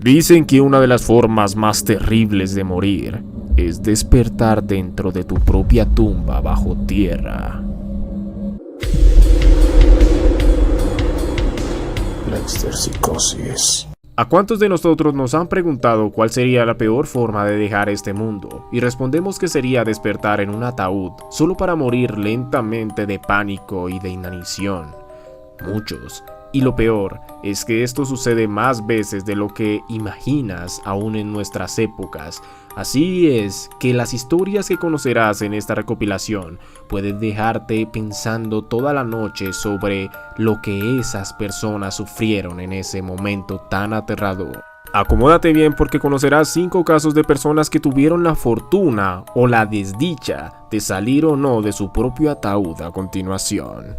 Dicen que una de las formas más terribles de morir es despertar dentro de tu propia tumba bajo tierra. Psicosis. ¿A cuántos de nosotros nos han preguntado cuál sería la peor forma de dejar este mundo? Y respondemos que sería despertar en un ataúd, solo para morir lentamente de pánico y de inanición. Muchos. Y lo peor es que esto sucede más veces de lo que imaginas aún en nuestras épocas. Así es que las historias que conocerás en esta recopilación pueden dejarte pensando toda la noche sobre lo que esas personas sufrieron en ese momento tan aterrador. Acomódate bien porque conocerás 5 casos de personas que tuvieron la fortuna o la desdicha de salir o no de su propio ataúd a continuación.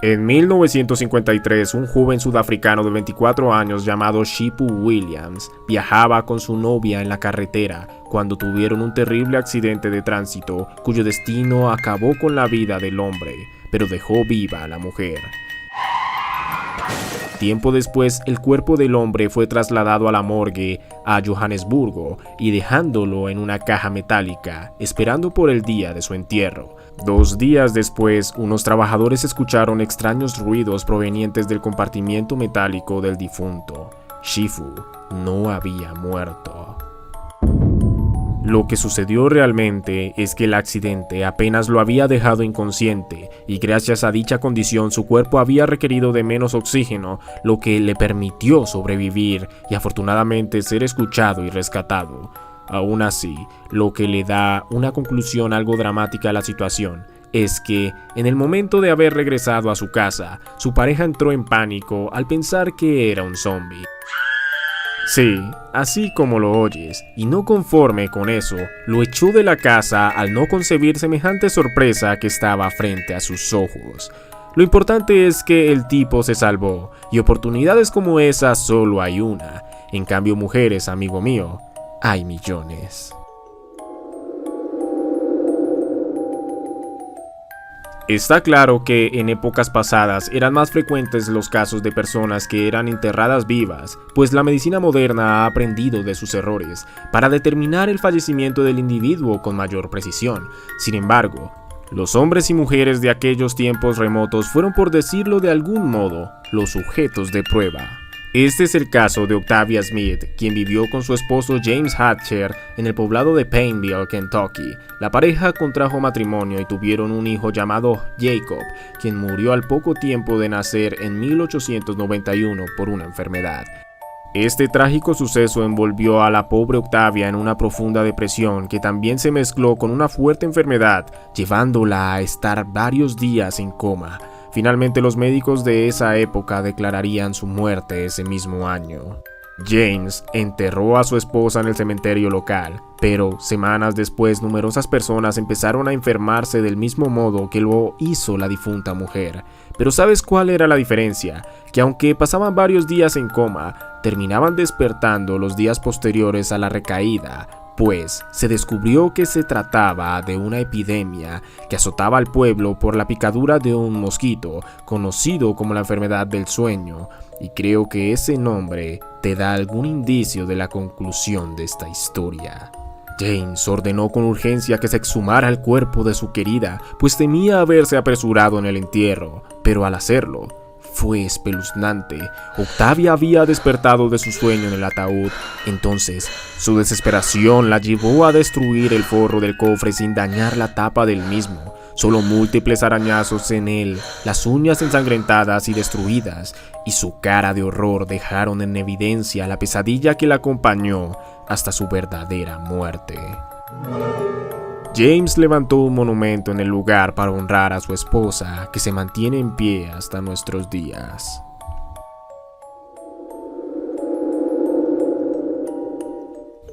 En 1953, un joven sudafricano de 24 años llamado Sipho Williams viajaba con su novia en la carretera cuando tuvieron un terrible accidente de tránsito cuyo destino acabó con la vida del hombre, pero dejó viva a la mujer. Tiempo después, el cuerpo del hombre fue trasladado a la morgue a Johannesburgo y dejándolo en una caja metálica, esperando por el día de su entierro. 2 días después, unos trabajadores escucharon extraños ruidos provenientes del compartimiento metálico del difunto. Sipho no había muerto. Lo que sucedió realmente es que el accidente apenas lo había dejado inconsciente y gracias a dicha condición su cuerpo había requerido de menos oxígeno, lo que le permitió sobrevivir y afortunadamente ser escuchado y rescatado. Aún así, lo que le da una conclusión algo dramática a la situación es que, en el momento de haber regresado a su casa, su pareja entró en pánico al pensar que era un zombie. Sí, así como lo oyes, y no conforme con eso, lo echó de la casa al no concebir semejante sorpresa que estaba frente a sus ojos. Lo importante es que el tipo se salvó, y oportunidades como esa solo hay una. En cambio, mujeres, amigo mío, hay millones. Está claro que en épocas pasadas eran más frecuentes los casos de personas que eran enterradas vivas, pues la medicina moderna ha aprendido de sus errores para determinar el fallecimiento del individuo con mayor precisión. Sin embargo, los hombres y mujeres de aquellos tiempos remotos fueron, por decirlo de algún modo, los sujetos de prueba. Este es el caso de Octavia Smith, quien vivió con su esposo James Hatcher en el poblado de Paineville, Kentucky. La pareja contrajo matrimonio y tuvieron un hijo llamado Jacob, quien murió al poco tiempo de nacer en 1891 por una enfermedad. Este trágico suceso envolvió a la pobre Octavia en una profunda depresión que también se mezcló con una fuerte enfermedad, llevándola a estar varios días en coma. Finalmente, los médicos de esa época declararían su muerte ese mismo año. James enterró a su esposa en el cementerio local, pero semanas después numerosas personas empezaron a enfermarse del mismo modo que lo hizo la difunta mujer. Pero ¿sabes cuál era la diferencia? Que aunque pasaban varios días en coma, terminaban despertando los días posteriores a la recaída, pues se descubrió que se trataba de una epidemia que azotaba al pueblo por la picadura de un mosquito, conocido como la enfermedad del sueño, y creo que ese nombre te da algún indicio de la conclusión de esta historia. James ordenó con urgencia que se exhumara el cuerpo de su querida, pues temía haberse apresurado en el entierro, pero al hacerlo, fue espeluznante. Octavia había despertado de su sueño en el ataúd. Entonces, su desesperación la llevó a destruir el forro del cofre sin dañar la tapa del mismo. Solo múltiples arañazos en él, las uñas ensangrentadas y destruidas, y su cara de horror dejaron en evidencia la pesadilla que la acompañó hasta su verdadera muerte. James levantó un monumento en el lugar para honrar a su esposa, que se mantiene en pie hasta nuestros días.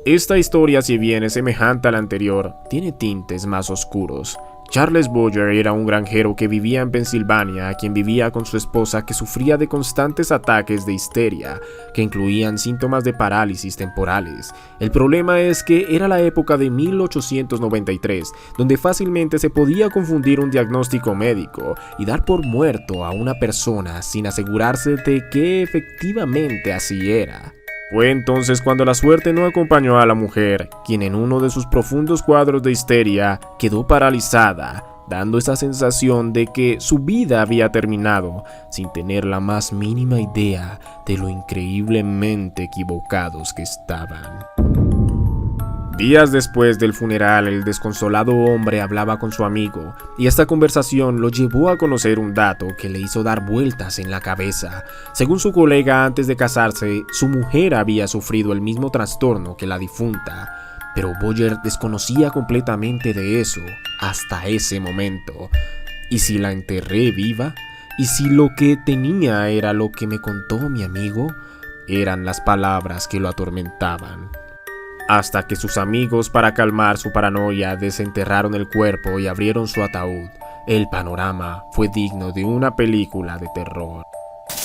Esta historia, si bien es semejante a la anterior, tiene tintes más oscuros. Charles Boyer era un granjero que vivía en Pensilvania, quien vivía con su esposa que sufría de constantes ataques de histeria, que incluían síntomas de parálisis temporales. El problema es que era la época de 1893, donde fácilmente se podía confundir un diagnóstico médico y dar por muerto a una persona sin asegurarse de que efectivamente así era. Fue entonces cuando la suerte no acompañó a la mujer, quien en uno de sus profundos cuadros de histeria quedó paralizada, dando esa sensación de que su vida había terminado, sin tener la más mínima idea de lo increíblemente equivocados que estaban. Días después del funeral, el desconsolado hombre hablaba con su amigo, y esta conversación lo llevó a conocer un dato que le hizo dar vueltas en la cabeza. Según su colega, antes de casarse, su mujer había sufrido el mismo trastorno que la difunta, pero Boyer desconocía completamente de eso hasta ese momento. ¿Y si la enterré viva? ¿Y si lo que tenía era lo que me contó mi amigo? Eran las palabras que lo atormentaban. Hasta que sus amigos, para calmar su paranoia, desenterraron el cuerpo y abrieron su ataúd. El panorama fue digno de una película de terror.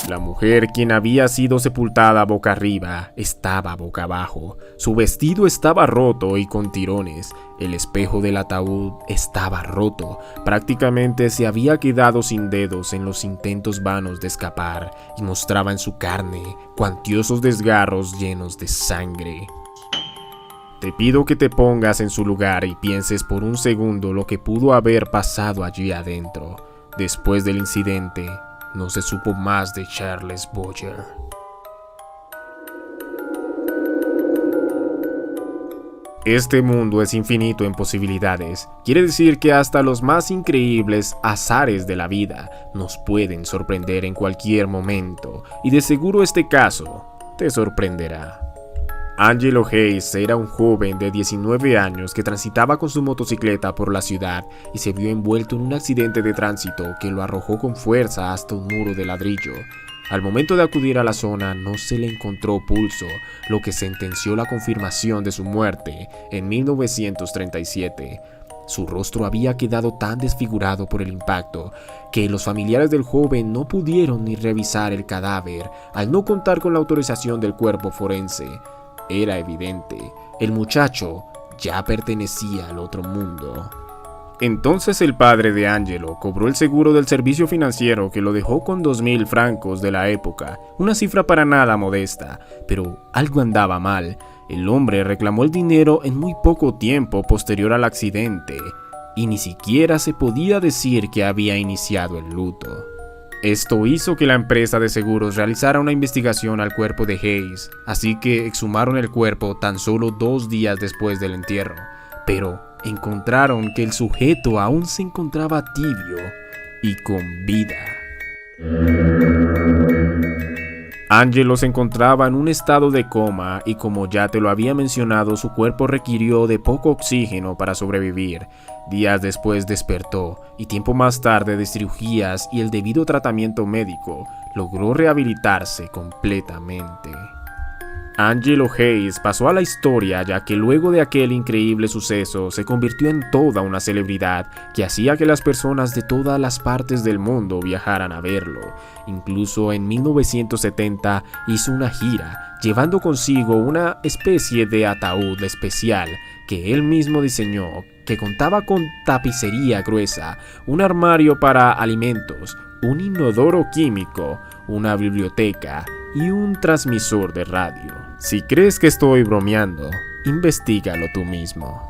La mujer, quien había sido sepultada boca arriba, estaba boca abajo. Su vestido estaba roto y con tirones. El espejo del ataúd estaba roto. Prácticamente se había quedado sin dedos en los intentos vanos de escapar y mostraba en su carne cuantiosos desgarros llenos de sangre. Te pido que te pongas en su lugar y pienses por un segundo lo que pudo haber pasado allí adentro. Después del incidente, no se supo más de Charles Boyer. Este mundo es infinito en posibilidades. Quiere decir que hasta los más increíbles azares de la vida nos pueden sorprender en cualquier momento, y de seguro este caso te sorprenderá. Angelo Hayes era un joven de 19 años que transitaba con su motocicleta por la ciudad y se vio envuelto en un accidente de tránsito que lo arrojó con fuerza hasta un muro de ladrillo. Al momento de acudir a la zona no se le encontró pulso, lo que sentenció la confirmación de su muerte en 1937. Su rostro había quedado tan desfigurado por el impacto que los familiares del joven no pudieron ni revisar el cadáver al no contar con la autorización del cuerpo forense. Era evidente, el muchacho ya pertenecía al otro mundo. Entonces el padre de Angelo cobró el seguro del servicio financiero que lo dejó con 2.000 francos de la época, una cifra para nada modesta, pero algo andaba mal. El hombre reclamó el dinero en muy poco tiempo posterior al accidente, y ni siquiera se podía decir que había iniciado el luto. Esto hizo que la empresa de seguros realizara una investigación al cuerpo de Hayes, así que exhumaron el cuerpo tan solo 2 días después del entierro, pero encontraron que el sujeto aún se encontraba tibio y con vida. Angelo se encontraba en un estado de coma y, como ya te lo había mencionado, su cuerpo requirió de poco oxígeno para sobrevivir. Días después despertó y tiempo más tarde de cirugías y el debido tratamiento médico logró rehabilitarse completamente. Angelo Hayes pasó a la historia ya que luego de aquel increíble suceso se convirtió en toda una celebridad que hacía que las personas de todas las partes del mundo viajaran a verlo. Incluso en 1970 hizo una gira llevando consigo una especie de ataúd especial que él mismo diseñó, que contaba con tapicería gruesa, un armario para alimentos, un inodoro químico, una biblioteca y un transmisor de radio. Si crees que estoy bromeando, investígalo tú mismo.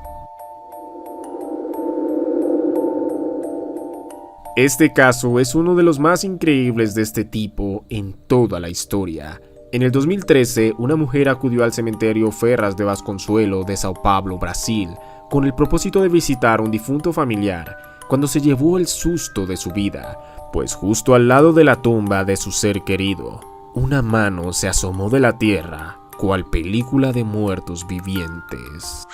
Este caso es uno de los más increíbles de este tipo en toda la historia. En el 2013, una mujer acudió al cementerio Ferraz de Vasconcelos de Sao Paulo, Brasil, con el propósito de visitar un difunto familiar, cuando se llevó el susto de su vida, pues justo al lado de la tumba de su ser querido, una mano se asomó de la tierra, cual película de muertos vivientes.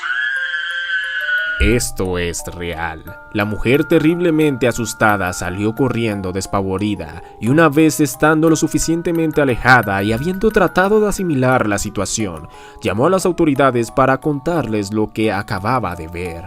Esto es real. La mujer, terriblemente asustada, salió corriendo despavorida, y una vez estando lo suficientemente alejada y habiendo tratado de asimilar la situación, llamó a las autoridades para contarles lo que acababa de ver.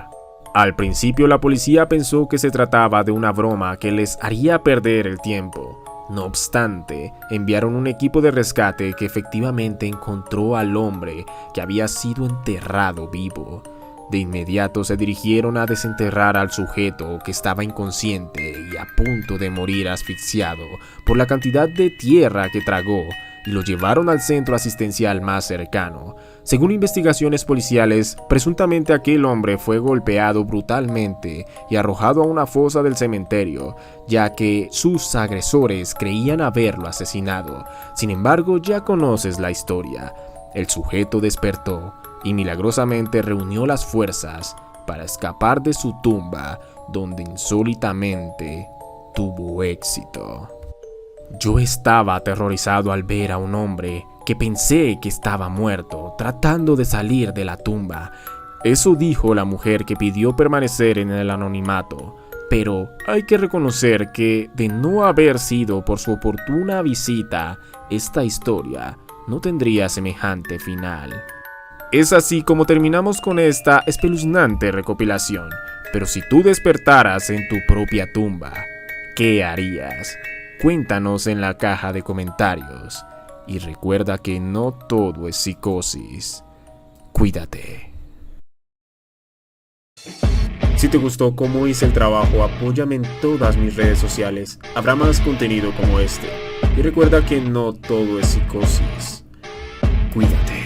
Al principio la policía pensó que se trataba de una broma que les haría perder el tiempo. No obstante, enviaron un equipo de rescate que efectivamente encontró al hombre que había sido enterrado vivo. De inmediato se dirigieron a desenterrar al sujeto que estaba inconsciente y a punto de morir asfixiado por la cantidad de tierra que tragó, y lo llevaron al centro asistencial más cercano. Según investigaciones policiales, presuntamente aquel hombre fue golpeado brutalmente y arrojado a una fosa del cementerio, ya que sus agresores creían haberlo asesinado. Sin embargo, ya conoces la historia. El sujeto despertó y milagrosamente reunió las fuerzas para escapar de su tumba, donde insólitamente tuvo éxito. Yo estaba aterrorizado al ver a un hombre que pensé que estaba muerto, tratando de salir de la tumba. Eso dijo la mujer que pidió permanecer en el anonimato, pero hay que reconocer que, de no haber sido por su oportuna visita, esta historia no tendría semejante final. Es así como terminamos con esta espeluznante recopilación. Pero si tú despertaras en tu propia tumba, ¿qué harías? Cuéntanos en la caja de comentarios. Y recuerda que no todo es psicosis. Cuídate. Si te gustó cómo hice el trabajo, apóyame en todas mis redes sociales. Habrá más contenido como este. Y recuerda que no todo es psicosis. Cuídate.